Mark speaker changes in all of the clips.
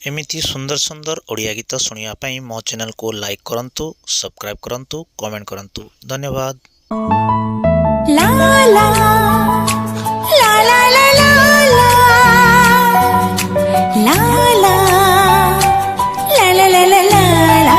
Speaker 1: एमिति सुंदर सुंदर ओडिया गीत शुणा मो चैनल को लाइक करंतु, सब्सक्राइब करंतु, कमेंट करंतु। धन्यवाद।
Speaker 2: ला ला ला ला ला ला ला ला ला ला ला ला ला।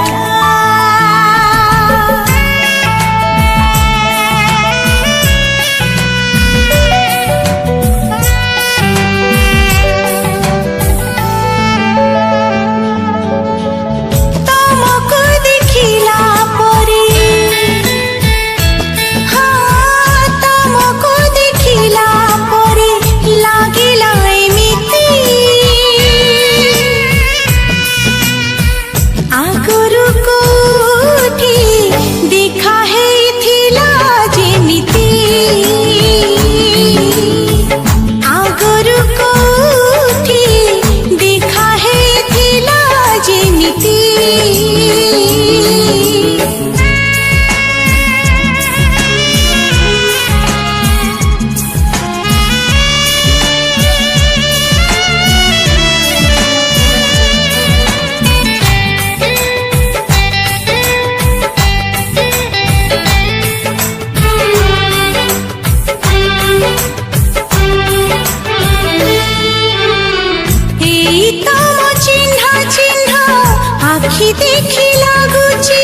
Speaker 2: आखि देखी लागुची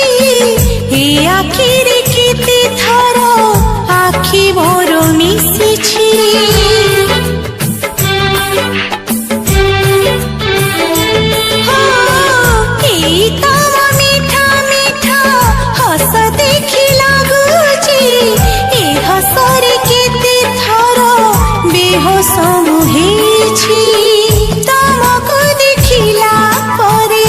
Speaker 2: ए आखिरे केते थर आखि मोर मिसिछि। ए तम मीठा मीठा हस देखी लागुची ए हसरे केते थर बेहोश मुहेछि। तमको देखिला परे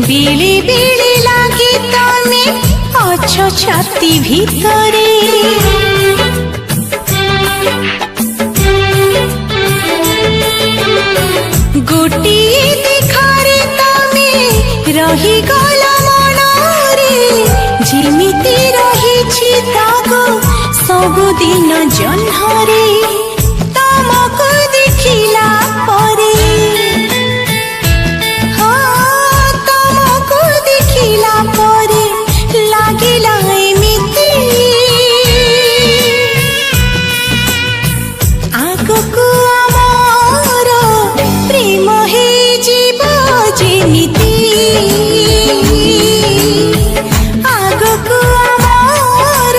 Speaker 2: बिली बिली लागे तमे अच्छो छाती भीतरे। गोटिए देखारे तमे रही गला मनरे जिमिति रहिछि दाग सबुदिन जह्नरे। तमको देखिला परे लागिला एमिति आगकु आमर प्रेम हे जीव जेमिति। आगकु आमर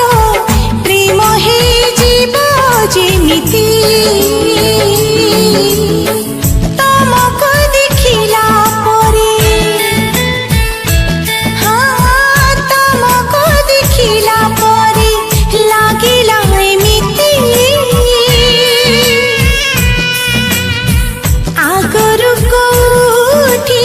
Speaker 2: प्रेम हे जीव जेमिति। तमको देखिला परे लागिला एमिति आगरु कोठी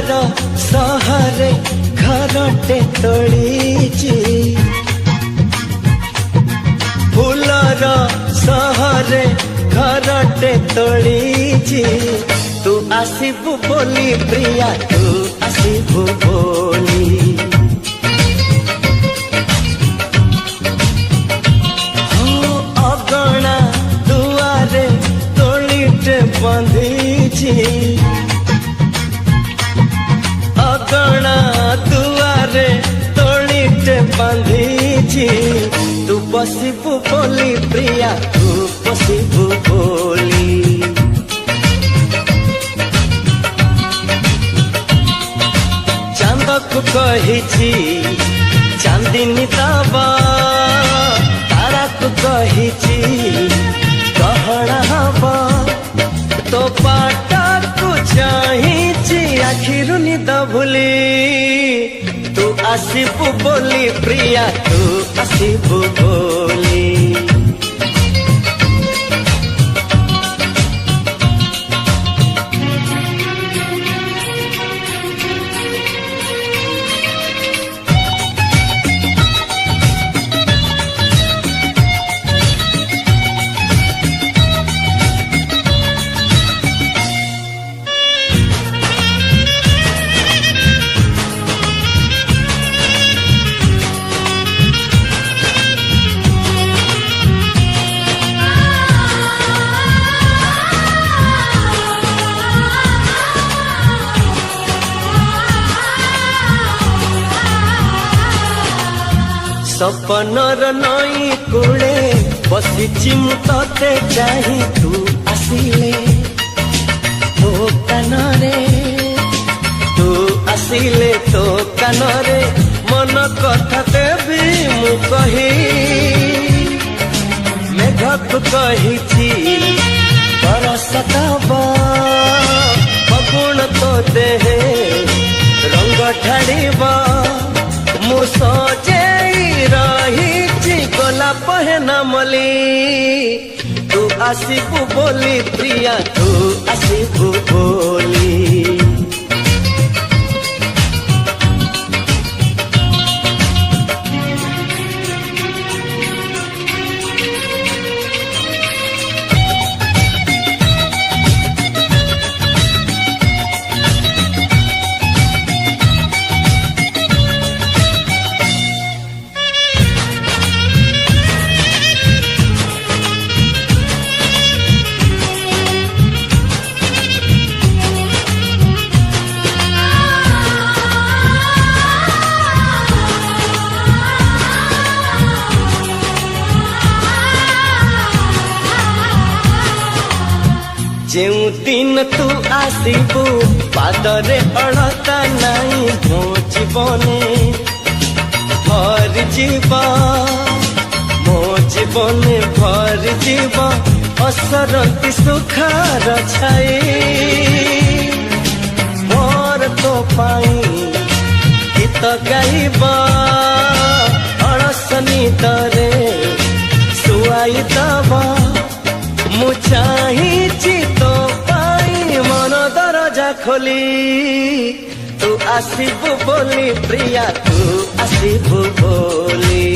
Speaker 3: फूलर सहरे घरटे तोळीची फूलर सहरे घरटे तोळीची तू आसिबु बोली प्रिया तू आसिबु बोली हो अगणा दुआरे तोळीटे बंधीची अगणा दुआरे तोळीटे बंधीची तू बसिबु बोली प्रिया तू बसिबु बोली चांदकु कहिछि चांदिनी दबा ताराकु कहिछि गहना हबा तो पाटाकु चाहिछि आखिरु निद भुली तू आसिबु बोली प्रिया तू आसिबु बोली सपनर नई कूले बसिछि मु तते चाहि तू आसिले तो कानरे तू आसिले तो कानरे मन कथा देबी मु कही मेघक कहिछि बरसतबा फगुण तो देहे रंग ढाड़ीबा मु सजे रही गोला पहना मली तू आसिबु बोली प्रिया तू आसिबु बोली जेउ दिन तू आसिबु पादरे अड़ता नाई मो जीवने भर जीवा मो जीवने भर जीवा असरती सुखार छाई मोर तो पाई गीत गाइबा अड़सनी तरे सुआई दबा मु चाहिछि तो पाई मन दरजा खोली तू आसिबु बोली प्रिया तू आसिबु बोली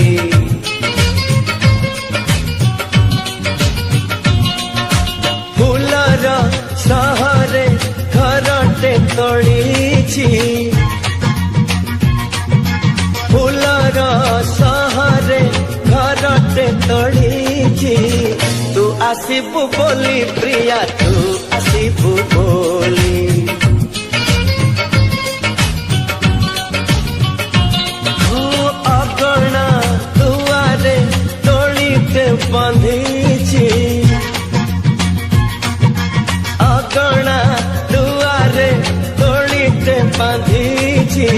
Speaker 3: फूलर सहरे घरटे तोळीछि फूलर सहरे घरटे तोळीछि तू आसिबु बोली प्रिया तू आसिबु बोली हो अगणा दुआरे तोळीटे बंधीछि अगणा दुआरे तोळीटे बंधीछि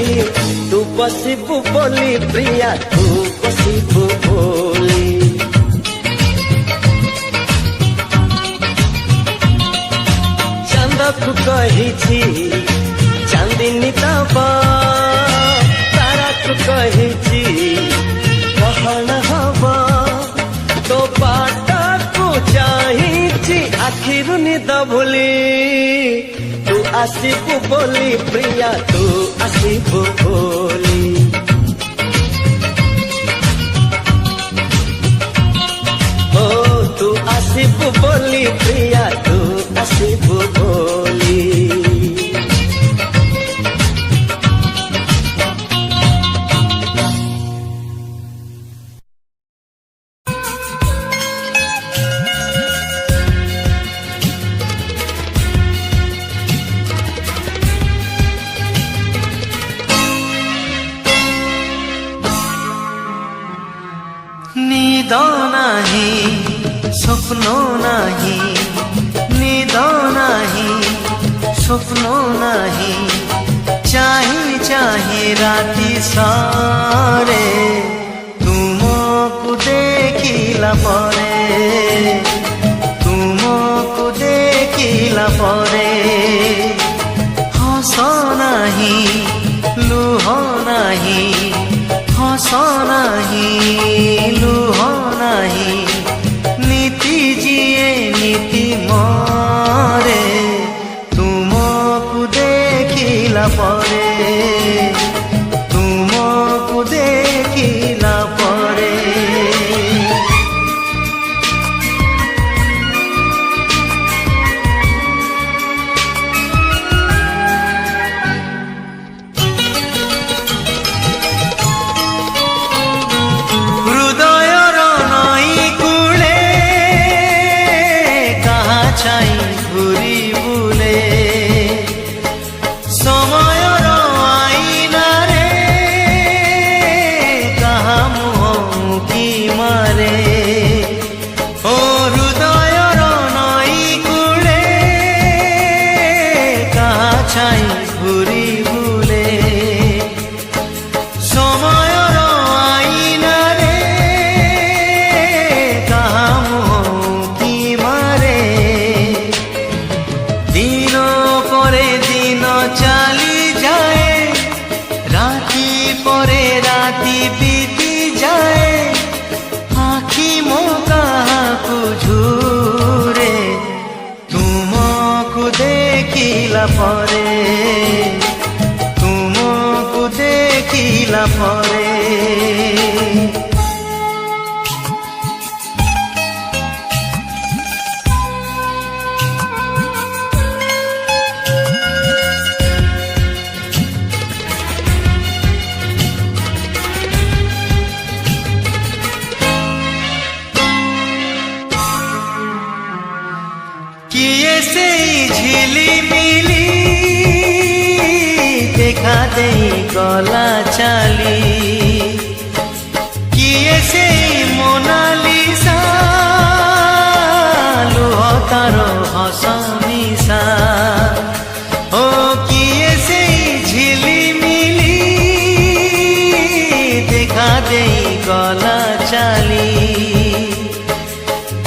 Speaker 3: तू बसिबु बोली प्रिया तू बसिबु बोली चांदकु कहिछि चांदिनी दबा ताराकु कहिछि गहना हबा तो बाटाकु चाहिछि आखिरु निद भुली तू ଆସିବୁ ବୋଲି ପ୍ରିୟା ତୁ ଆସିବୁ ବୋଲି ଓ ତୁ ଆସିବୁ ବୋଲି ପ୍ରିୟା ତୁ ଆସିବୁ ବୋଲି
Speaker 4: নিদ নাহি স্বপ্ন নাহি নিদ নাহি স্বপ্ন নাহি চাহি চাহি রাতি সারে তুমকু দেখিলা পরে তুমকু দেখিলা পরে হস নাহি লুহ নাহি হস নাহি লুহ নাহি নীতি জিয়ে নীতি মরে তুমকু দেখিলা পরে তুমকু দেখিলা পরে পরে তুমকু দেখিলা পরে কিয়ে সেই ঝিলিমিলি দেখা দেই গলা চালি কিয়ে সেই মোনালিসা লুহ তার হস মিশা ও কিয়ে সেই ঝিলিমিলি দেখা দেই গলা চালি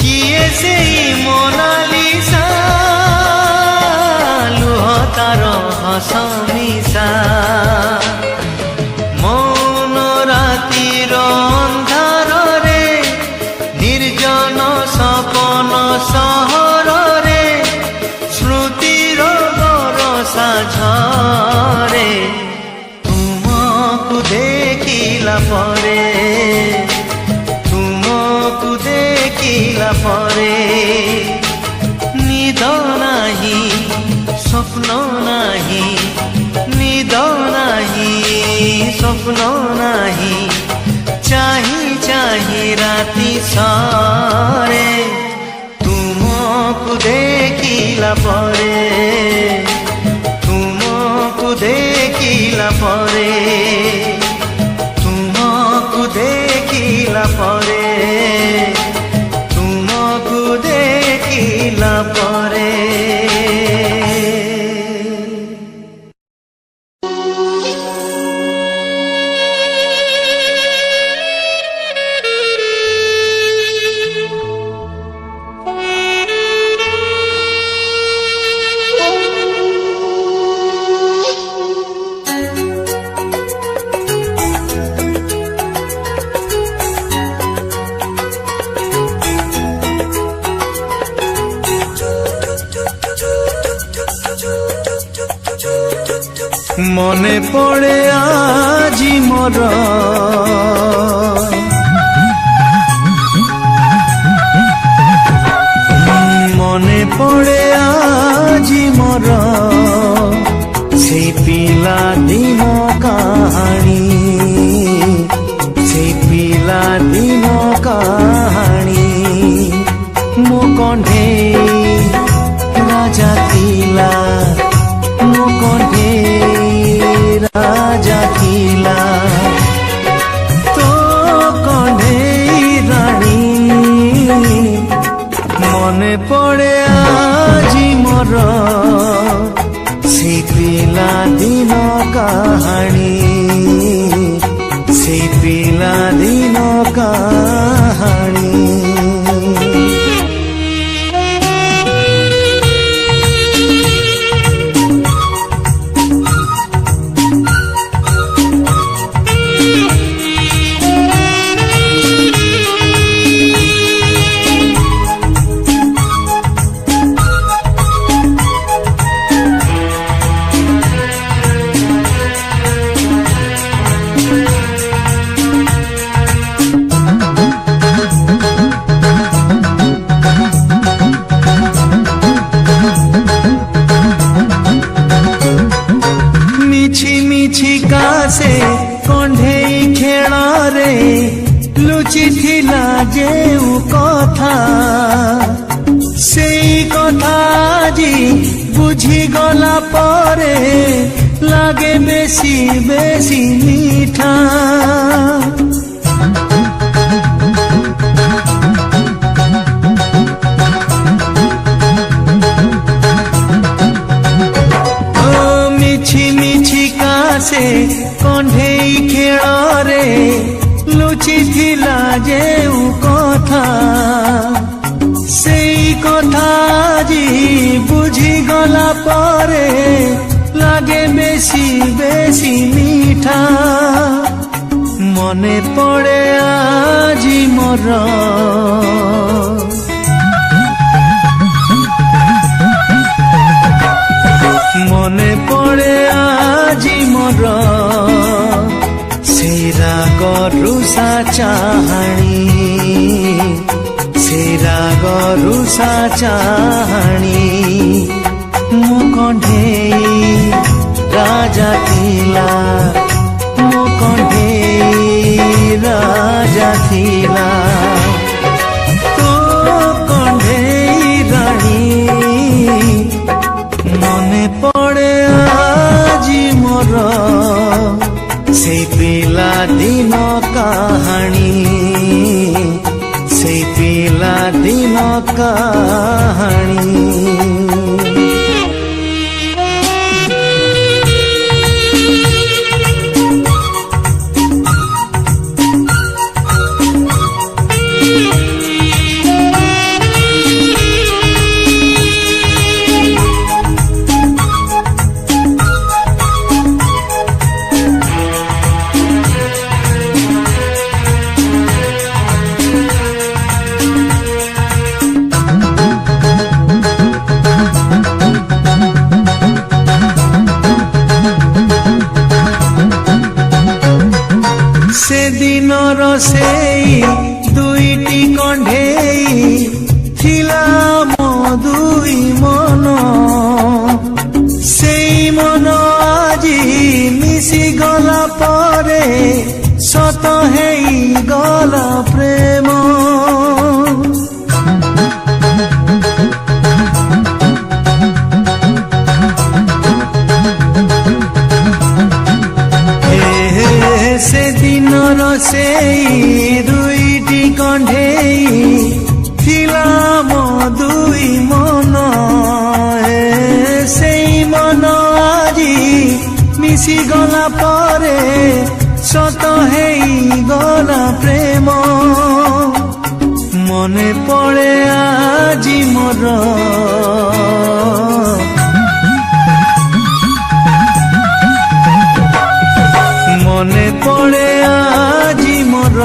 Speaker 4: কিয়ে সেই মোনালিসা লুহ তার হস মিশা মৌন রাতির অন্ধারে নির্জন সপন সহরে স্মৃতির বরষা ঝরে তুমকু দেখিলা পরে তুমকু দেখিলা পরে নিদ নাহি স্বপ্ন নাহি নিদ নাহি স্বপ্ন নাহি চাহি চাহি রাতি সারে তুমকু দেখিলা পরে তুমকু দেখিলা পরে তুমকু দেখিলা পরে তুমকু দেখিলা পরে মনে পড়ে আজি মোর মনে পড়ে আজি মোর সেই পিলা দিন কাহানী সেই পিলা দিন কাহানী মো কণ্ঠে রাজা থিলা মো কণ্ঠে রাজা থিলা তো কণ্ঠে রানী মনে পড়ে আজি মোর সেই পিলা দিন কাহানী সেই পিলা দিন কাহানী से कण्ढेई खेल रे लुचि थिला जेउ कथा सेई कथा जी बुझी गला परे लागे बेसी बेसी मीठा से कण्ढेई खेल रे लुचि थिला जेउ कथा सेई कथा जी बुझी गला परे लागे बेसी बेसी मीठा मने पड़े आजी मोर मने पड़े আজি मोर से राग रुषा चाहाणी से राग रुषा चाहाणी मो कण्ढेई राजा थिला मो कण्ढेई राजा थिला तो कण्ढेई राणी मने पड़े আজি मोर से पिला दिन कहानी से पिला दिन कहानी से दिनर सेई दुईटी कण्ढेई थिला मो दुई मन सेई मन आजी मिसी गला परे सत हेई गला प्रेम से दिनर सेई दुईटी कण्ढेई थिला मो दुई मन सेई मन आजी मिसी गला परे सत हेई गला प्रेम मने पड़े আজি मोर मने पड़े আজি मोर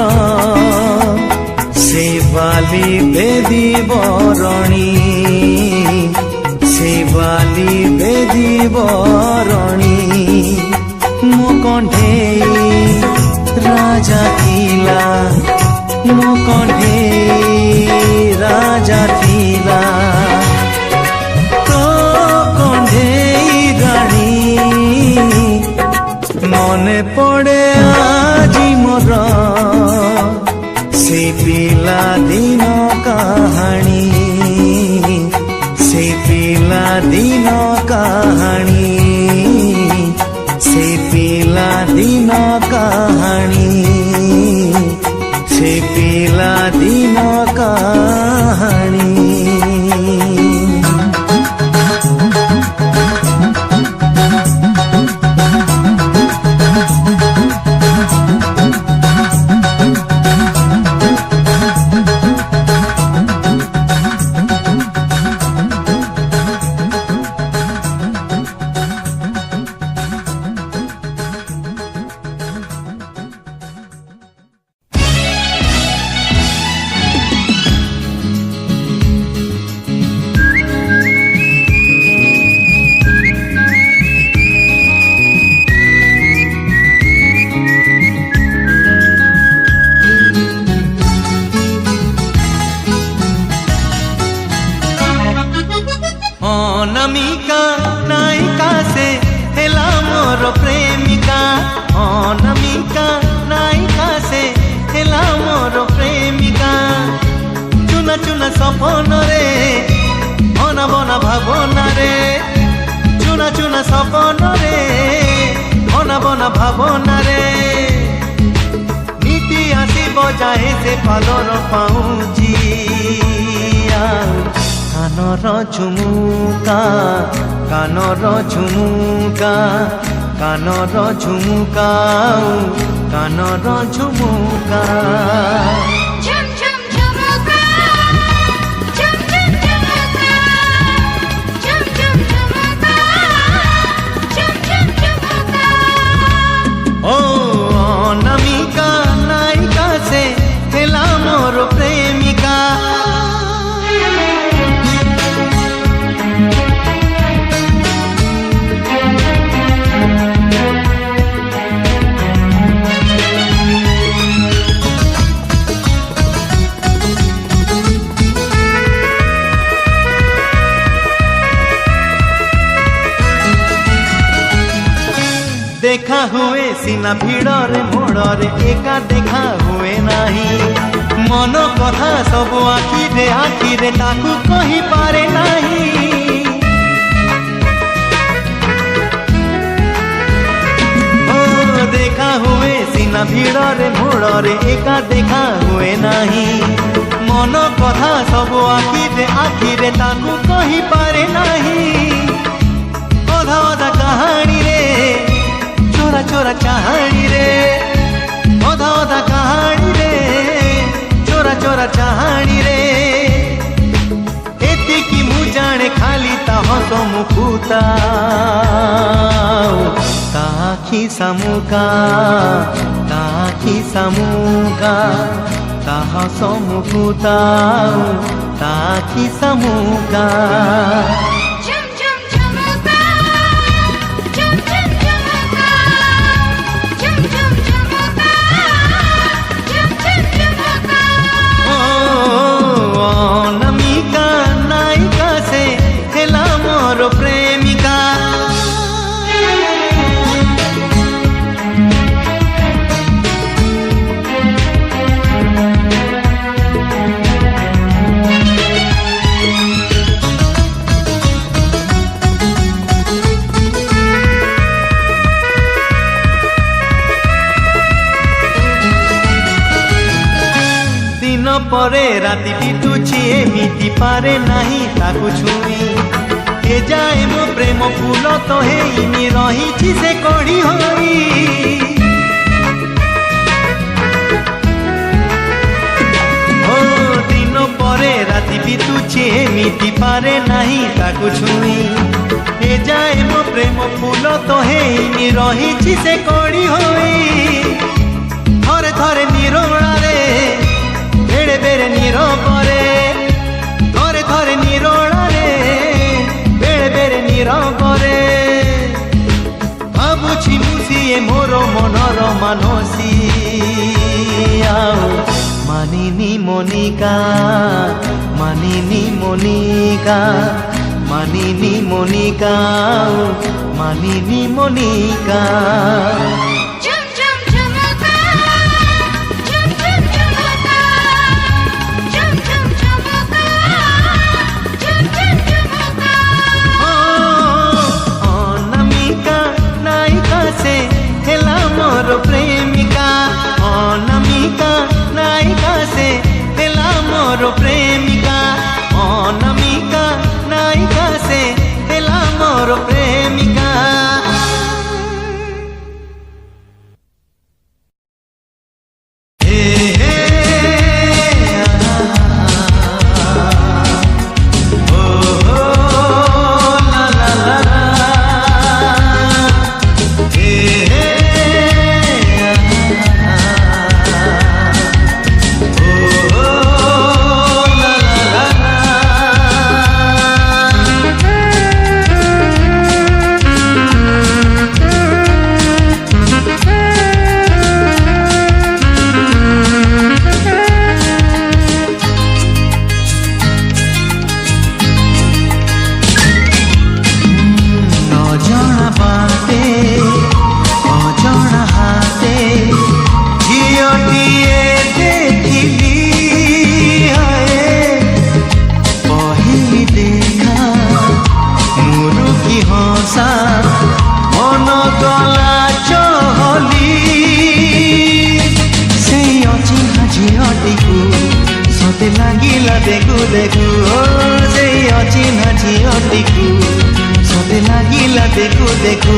Speaker 4: से बाली बेदी बरणी से बाली बेदी बरणी କଣ୍ଢେଇ ରାଜା ଥିଲା ମୋ କଣ୍ଢେଇ ରାଜା ଥିଲା ତ କଣ୍ଢେଇ ରାଣୀ ମନେ ପଡ଼େ ଆଜି ମୋର ସେ ପିଲା ଦିନ କାହାଣୀ ସେ ପିଲା ଦିନ କାହାଣୀ ସେ ପିଲା ଦିନ କାହାଣୀ ସେ ପିଲା ଦିନ କାହାଣୀ
Speaker 3: অনামিকা নায়িকা সে হেলা মোর প্রেমিকা অনামিকা নায়িকা সে হেলা মোর প্রেমিকা চুনা চুনা স্বপ্নরে অনাবনা ভাবনারে চুনা চুনা স্বপ্নরে অনাবনা ভাবনারে নীতি আসিব যাহে সে পালর পাউজি কানর ঝুমুকা কানর ঝুমুকা কানর ঝুমুকা কানর ঝুমুকা
Speaker 2: ঝুম ঝুম ঝুমুকা ঝুম ঝুম ঝুমুকা ঝুম ঝুম ঝুমুকা ঝুম ঝুম ঝুমুকা
Speaker 3: ও অনামিকা নায়িকা সে হেলা মোর প্রেমিকা देखा हुए सीना भिड़रे मोड़रे एका देखा हुए नाही मन कथा सब आखिरे ताकू कही पारे नाही ओ देखा हुए सीना भिड़रे मोड़रे एका देखा हुए नाही मन कथा सब आखिरे ताकू कही पारे नाही अधा अधा कहानी रे चोरा चोरा चाहाणी रे अधा अधा कहानी रे चोरा चोरा चाहाणी रे एतिकी मु जाने खाली ता हस मुकुता ताखी सामुका ताखी सामुका ता हस मुकुता ताखी सामुका
Speaker 2: ঝুম ঝুম ঝুমুকা ঝুম ঝুম ঝুমুকা ঝুম ঝুম ঝুমুকা ঝুম ঝুম ঝুমুকা
Speaker 3: অনামিকা নায়িকা সে হেলা মোর প্রেমিকা दिन परे राति बितुछि एमिति पारे नाही ताकू छुई ए जाए मो प्रेम फूल तो हेइनी रहिछि से कड़ी होई ओ दिन परे राति बितुछि एमिति पारे नाही ताकू छुई ए जाए मो प्रेम फूल तो हेइनी रहिछि से कड़ी होई थरे थरे निरोला रे बेड़े बेड़े नीरबरे थरे थरे निरोला रे बेड़े बेड़े नीरबरे भाबुछि मु ସିଏ ମୋର ମନର ମାନସୀ ଆଉ ମାନିନି ମନିକା ମାନିନି ମନିକା ମାନିନି ମନିକା ଆଉ ମାନିନି ମନିକା
Speaker 2: झुम झुम झुमका झुम झुम झुमका झुम झुम झुमका झुम झुम झुमका
Speaker 3: अनामिका नायिका से हेला मोर प्रेमिका अनामिका नायिका से हेला मोर प्रेमिका अनामिका नायिका से हेला मोर प्रेमिका हे हे ओ हो ला ला ला ला हे हे ओ हो ला ला ला ला ଅଜଣା ବାଟେ ଅଜଣା ହାତେ ଝିଅଟିଏ ଦେଖିଲି ହାଏ ପହିଲି ଦେଖା ମୁରୁକି ହସା ମନ ଗଲା ଚହଲି ସେଇ ଅଚିହ୍ନା ଝିଅଟିକୁ ସତେ ଲାଗିଲା ଦେଖୁ ଦେଖୁ ଓ ସେଇ ଅଚିହ୍ନା ଝିଅଟିକୁ ସତେ ଲାଗିଲା ଦେଖୁ ଦେଖୁ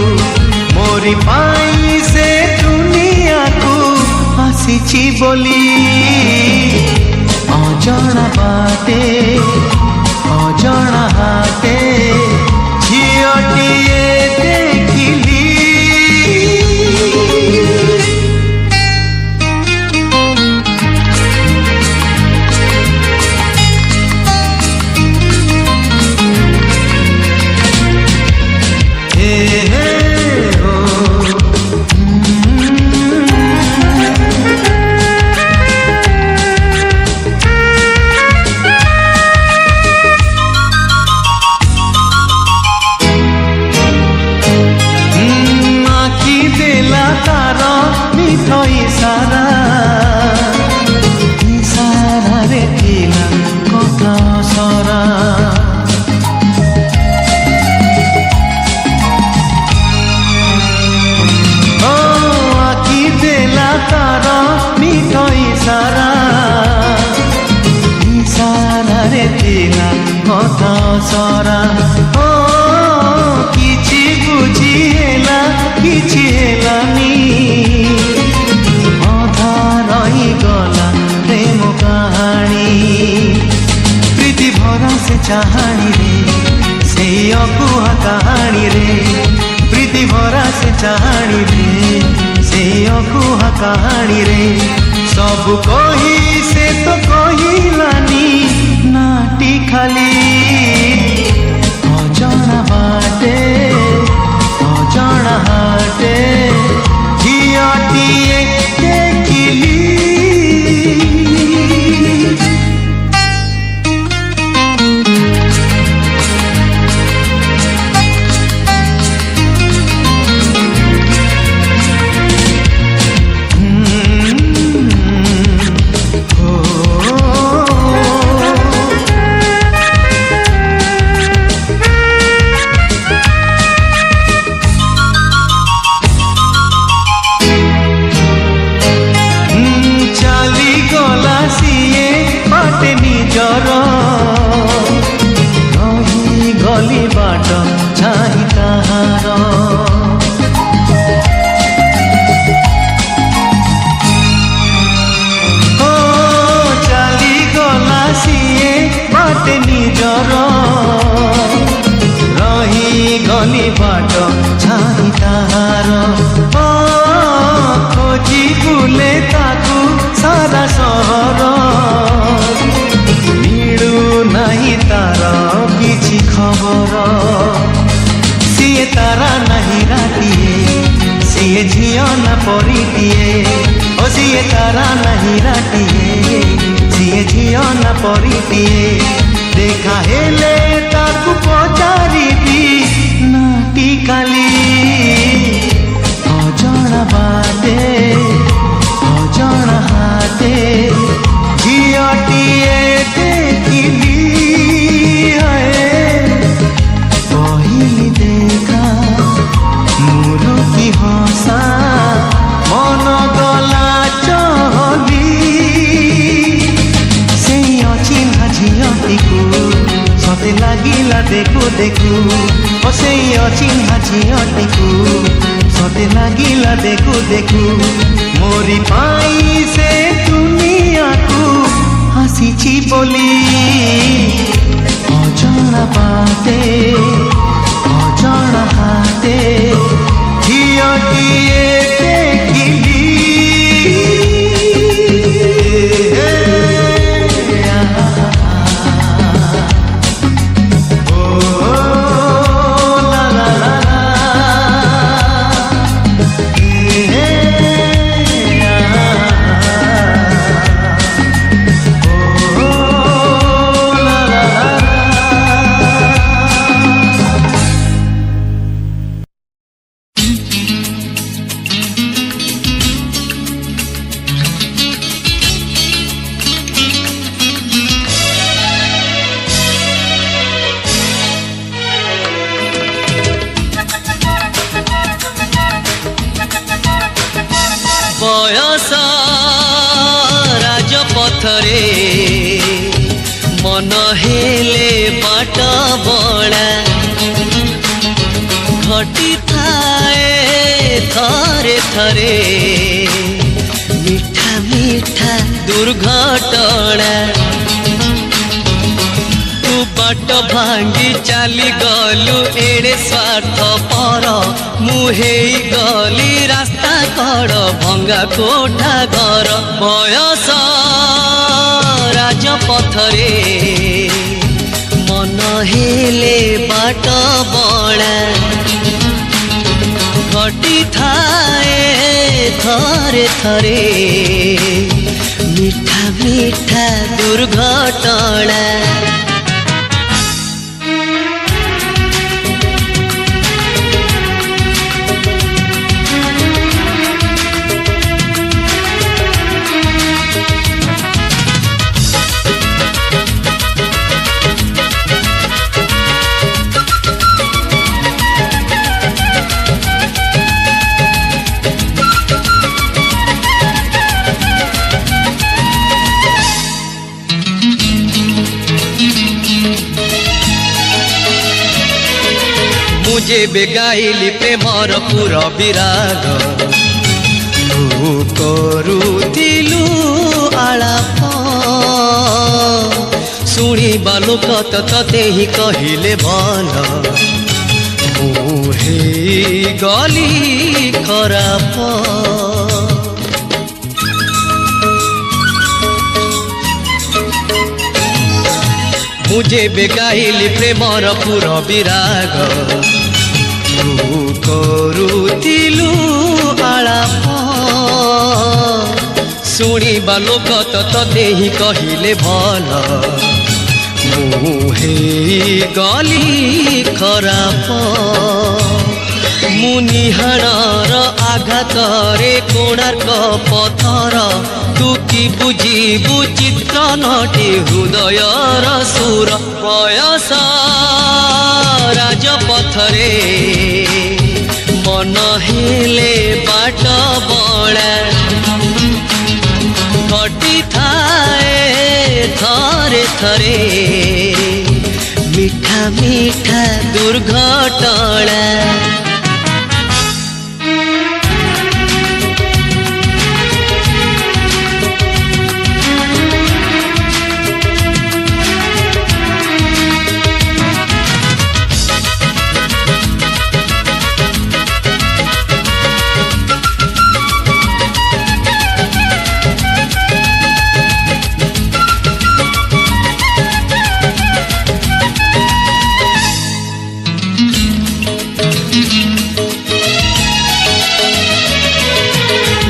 Speaker 3: ମୋରି ପାଇଁ ସେ ଦୁନିଆକୁ ଆସିଛି ବୋଲି ଅଜଣା ବାଟେ ଅଜଣା ହାତେ ଝିଅଟିଏ ଦେଖିଲି हे हे ओ ଆଖି ଦେଲା ତାର ମିଠ ଇସାରା ଇସାରାରେ ଥିଲା କଥା ସରା ଓ ଆଖି ଦେଲା ତାର ମିଠ ଇସାରା ଇସାରାରେ ଥିଲା କଥା ସରା ଓ କିଛି ବୁଝି ହେଲା କିଛି ହେଲାନି ଅଧା ରହିଗଲା ପ୍ରେମ କାହାଣୀ ପ୍ରୀତି ଭରା ସେ ଚାହାଣୀରେ ସେଇ ଅକୁହା କାହାଣୀରେ ପ୍ରୀତି ଭରା ସେ ଚାହାଣୀରେ ସେଇ ଅକୁହା କାହାଣୀରେ ସବୁ କହି ସେ ତ କହିଲାନି ନାଟି ଖାଲି ଅଜଣା ବାଟେ ଅଜଣା ହାଟେ ଝିଅଟିଏ ଦେଖିଲି ଓ ସିଏ ଝିଅ ନା ପରିଟିଏ ଓ ସିଏ ତାରା ନାହିଁ ରାଟିଏ ସିଏ ଝିଅ ନା ପରିଟିଏ ଦେଖା ହେଲେ ତାକୁ ପଚାରିବି ନାଟି କାଲି ଅଜଣା ବାଟେ ଅଜଣା ହାତେ ଝିଅଟିଏ ଦେଖିଲି କହିଲି ଦେଖା ମୁରୁକି ହସା ମନ ଗଲା ଚହଲି ସେଇ ଅଚିହ୍ନା ଝିଅଟିକୁ ସତେ ଲାଗିଲା ଦେଖୁ ଦେଖୁ ଓ ସେଇ ଅଚିହ୍ନା ଝିଅଟିକୁ ସତେ ଲାଗିଲା ଦେଖୁ ଦେଖୁ ମୋରି ପାଇଁ ସେ ଦୁନିଆକୁ ଆସିଛି ବୋଲି ଅଜଣା ବାଟେ ଅଜଣା ହାତେ ଝିଅଟିଏ ଦେଖିଲି
Speaker 5: बयस राजपथरे मन हेले बाट बड़ा घटी थाए थरे थरे मीठा मीठा दुर्घटना तू बाट भांगी चली गलु एड़े स्वार्थ पर मुहे गली रास्ता कड़ भंगा कोठा घर बयस राजपथरे मन हेले बाट बड़ा घटी थाए थरे थरे मीठा मीठा दुर्घटना मुझे बेगाइली प्रेमर पूरा विराग तू करुथिलु आलाप शुणिबा लोक तते ही कहिले भल मुहे गली खराप मुझे बेगाइली प्रेमर पूरा विराग तू करुथिलु आलाप शुणिबा लोक तते ही कहिले भल मुहे गली खराप मुनिहाणर आघातरे कोणार्क पथर तू कि बुझिबु चित्र नटी हृदयर सुर बयस राजपथरे मन हेले बाट बड़ा घटी थाए थरे थरे मीठा मीठा दुर्घटना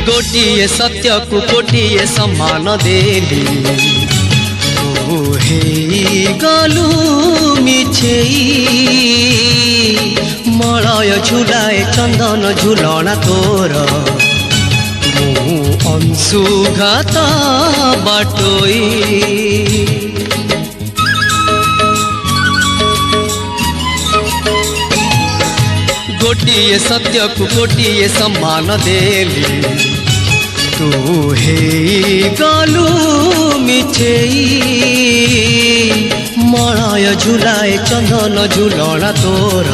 Speaker 5: गोटिए सत्य को गोटिए सम्मान देली तू हे गलु मिछेई मलय झुलाए चंदन झुलना तोर मु अंशुघात बाटोई गोटिए सत्य को गोटिए सम्मान देली तू हे गलु मिछेई मलय झुलाए चंदन झुलना तोर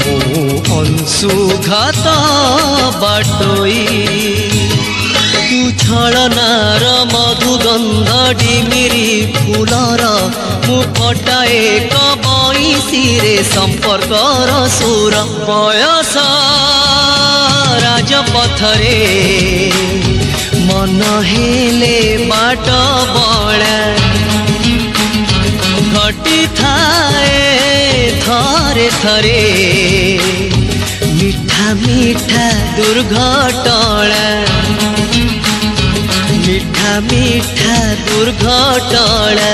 Speaker 5: मु अंशुघात बाटोई तू छलनार मधुगंध डिमिरी फुलर मु फटाए कबईसीरे संपर्कर सुर बयस राजपथरे मन हेले बाट बड़ा घटी थाए थरे थरे मिठा मिठा दुर्घटना मिठा मिठा दुर्घटना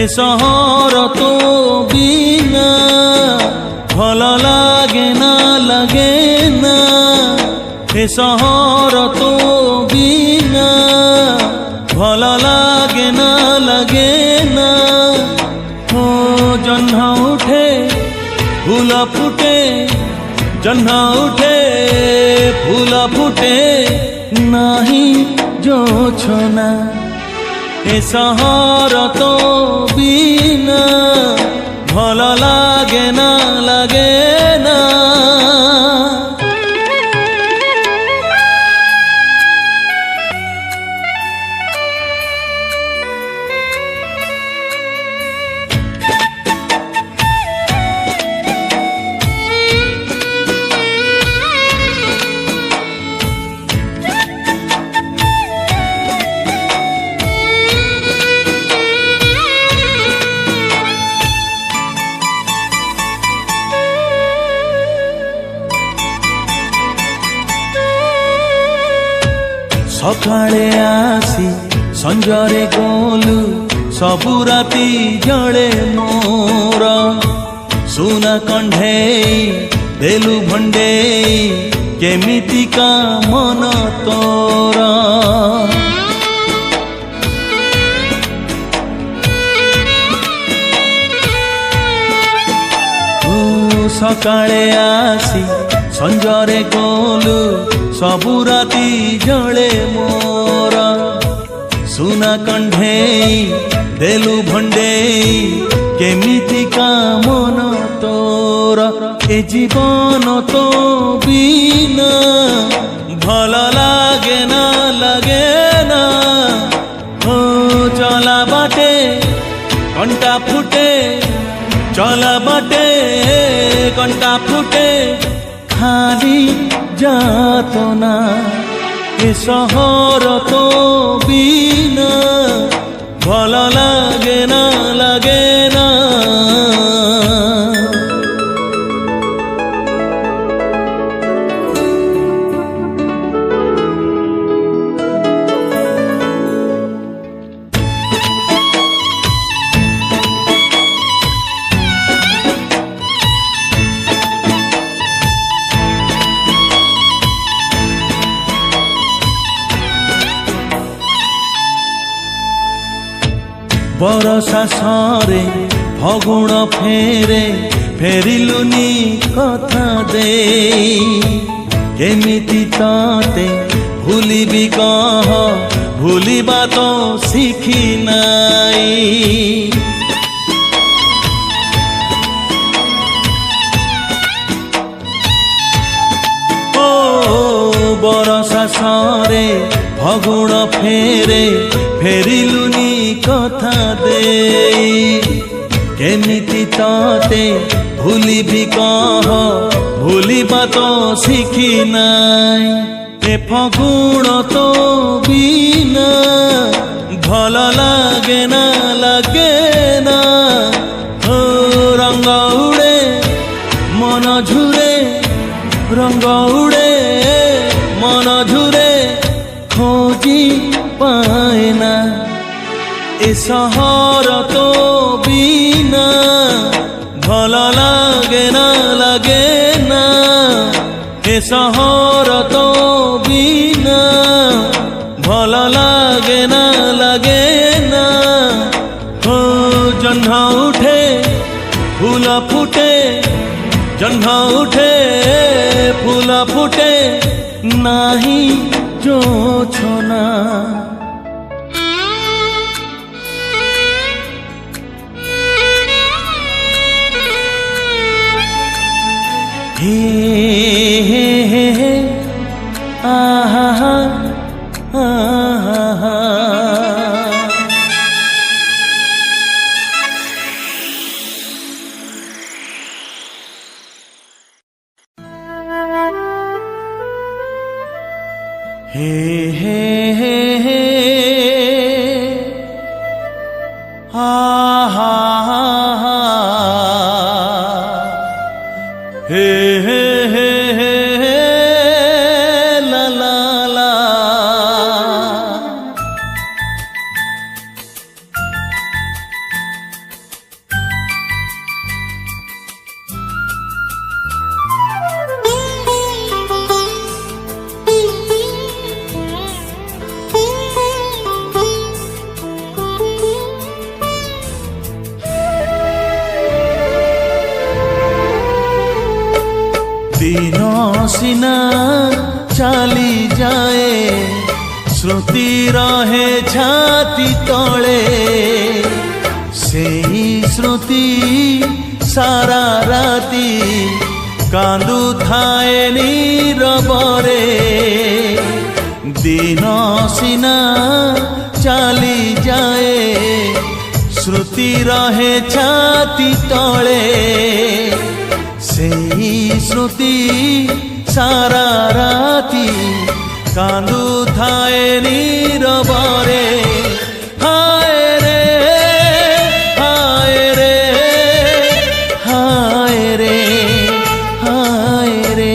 Speaker 6: ए सहर तो बिना भल लागे ना ए सहर तो बिना भल लागे ना हो जह्न उठे फूल फुटे जह्न उठे फूल फुटे नाही जो छोना ए सहर तो बिना भल लागे ना सकाळे आसी संजरे गोलु सबु राती जळे मोर सुना कंढेई देलु भंडेई केमिति का मन तोर सकाळे आसी संजरे गोलु सबु राती जळे मोर सुना कंढेई देलु भंडेई केमिति का मन तोर ए जीवन तो बिना भल लागे ना हो चला बाटे कंटा फुटे चला बाटे कंटा फुटे खाली जातो ना ए सहर तो बिना भल लागे ना बरसा सरे फगुण फेरे ଫେରିଲୁନି କଥା ଦେଇ କେମିତି ତତେ ଭୁଲିବି କହ ଭୁଲିବା ତ ଶିଖି ନାଇଁ ଓ ବରଷା ସରେ ଫଗୁଣ ଫେରେ ଫେରିଲୁନି କଥା ଦେଇ କେମିତି ତତେ ଭୁଲିବି କହ ଭୁଲିବା ତ ଶିଖି ନାଇଁ ଏ ଫଗୁଣ ତ ବିନା ଭଲ ଲାଗେ ନା ଓ ରଙ୍ଗ ଉଡ଼େ ମନ ଝୁରେ ରଙ୍ଗ ଉଡ଼େ ମନ ଝୁରେ ଖୋଜି ପାଏ ନା ଏ ସହର ତ ବିନା ଭଲ ଲାଗେ ନା ଏ ସହର ତ ବିନା ଭଲ ଲାଗେ ନା ଓ ଜହ୍ନ ଉଠେ ফুল ফুটে জহ্ন উঠে ফুল ফুটে নাহি জোছনা হে হে হে হে আহা হা আহা हे हे हे हे हा हा हा हे हे हे हे ला ला ला दिन सीना चली जाए श्रुति रहे छाती तले से श्रुति सारा राती कांदु थाए नीरबरे दिन सीना चली जाए श्रुति रहे छाती तले सेही श्रुति सारा राती कांदु थाए नीरबरे हाय रे हाय रे हाय रे हाय रे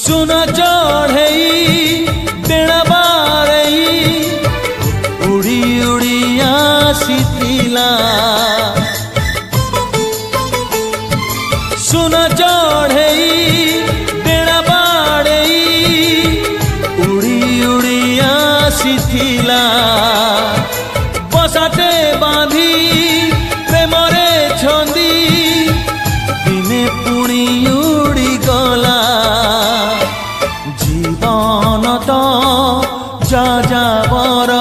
Speaker 6: सुना चढ़ई बेड़ा बारई उड़ी उड़ी आसीतिला सुना चढ़ई बेड़ा बारई उड़ी उड़ी आसीतिला बसाते बांधी प्रेमरे छंदी दिने पुणी उड़ी गला जीवन तो जाजावर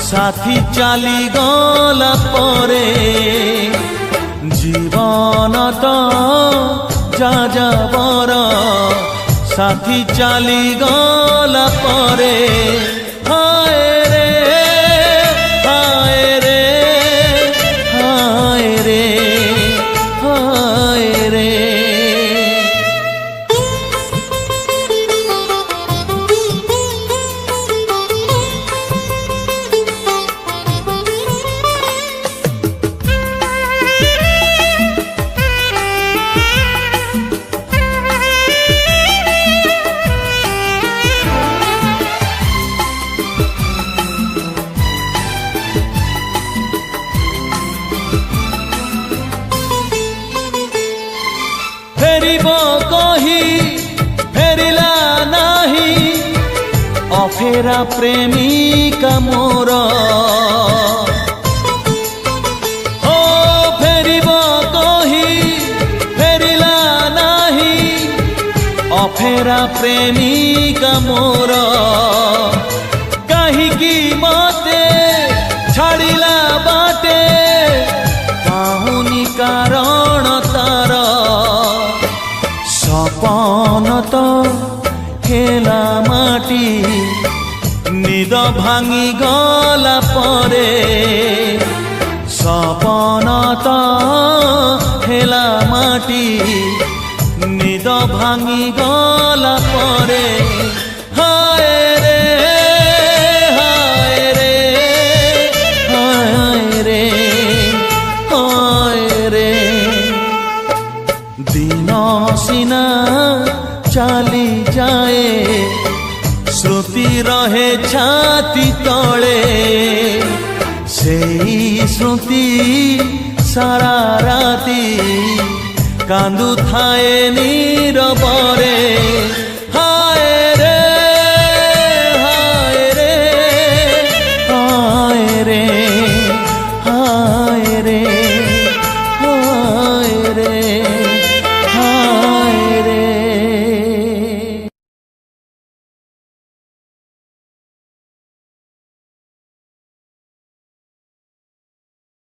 Speaker 6: साथी चाली गला परे जीवन तो जाजावर साथी चाली गला परे हाय रे हाय रे हाय रे हाय रे কহি ফেরিলা নাহি অফেরা প্রেমিকা মোর ও ফেরিব কহি ফেরিলা নাহি অফেরা প্রেমিকা মোর কাহিকি মতে ছাড়িলা বাটে কাহুনি কারণ তার সপন তো হেলা মাটি নিদ ভাঙি গলা পরে সপন তো হেলা মাটি নিদ ভাঙি গলা পরে হায় রে হায় রে হায় রে হায় রে দিন সিনা চালি যায় শ্রুতি রহে ছাতি তলে সেই শ্রুতি সারা রাতি কান্দু থায়ে নীরবরে